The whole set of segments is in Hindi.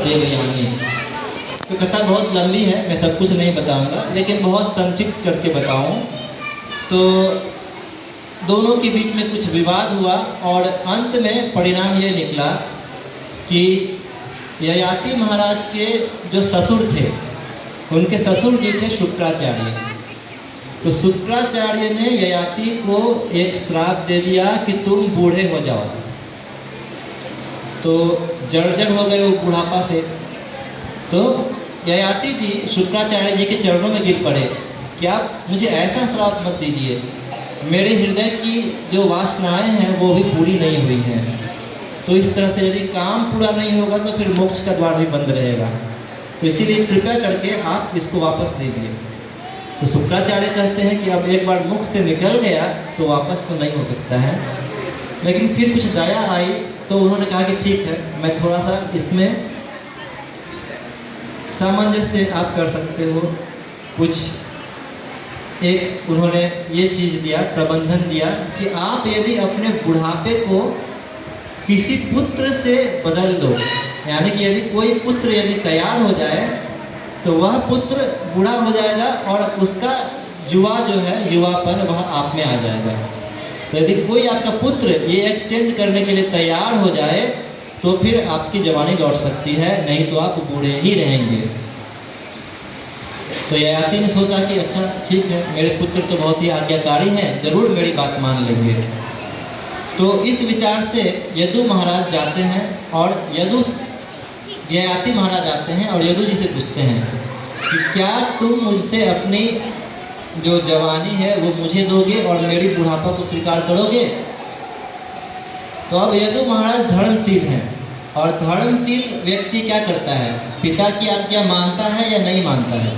देवयानी। तो कथा बहुत लंबी है, मैं सब कुछ नहीं बताऊंगा, लेकिन बहुत संक्षिप्त करके बताऊं तो दोनों के बीच में कुछ विवाद हुआ और अंत में परिणाम ये निकला कि ययाति महाराज के जो ससुर थे, उनके ससुर जी थे शुक्राचार्य। तो शुक्राचार्य ने ययाति को एक श्राप दे दिया कि तुम बूढ़े हो जाओ। तो जर्जर हो गए वो बुढ़ापा से। तो ययाति जी शुक्राचार्य जी के चरणों में गिर पड़े कि आप मुझे ऐसा श्राप मत दीजिए, मेरे हृदय की जो वासनाएं हैं वो भी पूरी नहीं हुई हैं। तो इस तरह से यदि काम पूरा नहीं होगा तो फिर मोक्ष का द्वार भी बंद रहेगा, तो इसीलिए कृपया करके आप इसको वापस दीजिए। तो शुक्राचार्य कहते हैं कि अब एक बार मुख से निकल गया तो वापस तो नहीं हो सकता है। लेकिन फिर कुछ दया आई तो उन्होंने कहा कि ठीक है, मैं थोड़ा सा इसमें सामंजस्य आप कर सकते हो। कुछ एक उन्होंने ये चीज़ दिया, प्रबंधन दिया कि आप यदि अपने बुढ़ापे को किसी पुत्र से बदल दो, यानी कि यदि कोई पुत्र यदि तैयार हो जाए तो वह पुत्र बूढ़ा हो जाएगा और उसका युवा जो है, युवापन वह आप में आ जाएगा। तो यदि कोई आपका पुत्र ये एक्सचेंज करने के लिए तैयार हो जाए तो फिर आपकी जवानी लौट सकती है, नहीं तो आप बूढ़े ही रहेंगे। तो ययाति ने सोचा कि अच्छा ठीक है, मेरे पुत्र तो बहुत ही आज्ञाकारी हैं, जरूर मेरी बात मान लेंगे। तो इस विचार से यदु महाराज जाते हैं और ययाति महाराज आते हैं और यदु जी से पूछते हैं कि क्या तुम मुझसे अपनी जो जवानी है वो मुझे दोगे और मेरी बुढ़ापा को स्वीकार करोगे। तो अब यदु महाराज धर्मशील हैं और धर्मशील व्यक्ति क्या करता है, पिता की आज्ञा मानता है या नहीं मानता है?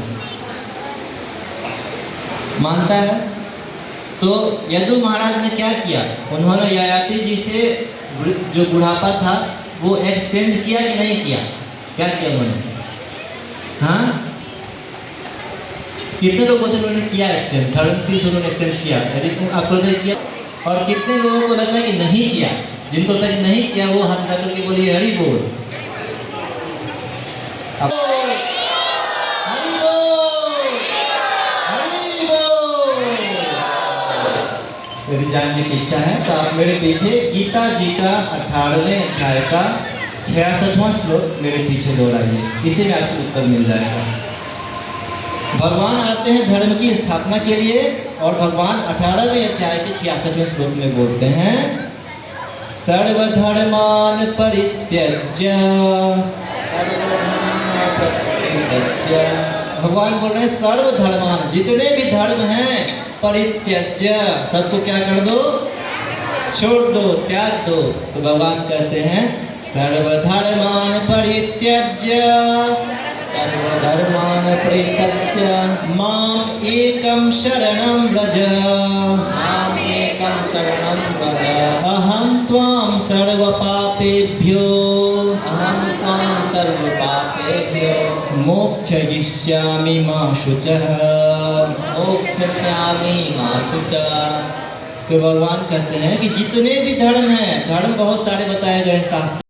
मानता है। तो यदु महाराज ने क्या किया, उन्होंने ययाति जी से जो बुढ़ापा था वो एक्सचेंज किया कि नहीं किया? क्या किया उन्होंने? हाँ, कितने लोगों से उन्होंने किया एक्सचेंज? धर्मशील से उन्होंने एक्सचेंज किया, यदि आपको किया। और कितने लोगों को लगता है कि नहीं किया? जिनको लगता है कि नहीं किया वो हाथ उठा करके बोलिए हरि बोल। हरि बोल, हरि बोल। यदि जानने की इच्छा है तो आप मेरे पीछे गीता जी का 18वें अध्याय का 66वां श्लोक मेरे पीछे दोहराइए, इसी में आपको उत्तर मिल जाएगा। भगवान आते हैं धर्म की स्थापना के लिए और भगवान 18वें अध्याय के 66वें श्लोक में बोलते हैं सर्वधर्मान परित्यज्य। भगवान बोल रहे हैं सर्वधर्मान, जितने भी धर्म हैं परित्यज्य, सबको क्या कर दो? छोड़ दो, त्याग दो। तो भगवान कहते हैं सर्वधर्मान परित्यज्य, सर्वधर्मान परित्यज्य माम एकम शरणं व्रज, माम एकम शरणं व्रज, अहम त्वां सर्वपापेभ्यो, अहं त्वां सर्वपापेभ्यो मोक्षयिष्यामि मा शुचः, मोक्षयिष्यामि मा शुचः। तो भगवान कहते हैं कि जितने भी धर्म हैं, धर्म बहुत सारे बताए गए शास्त्र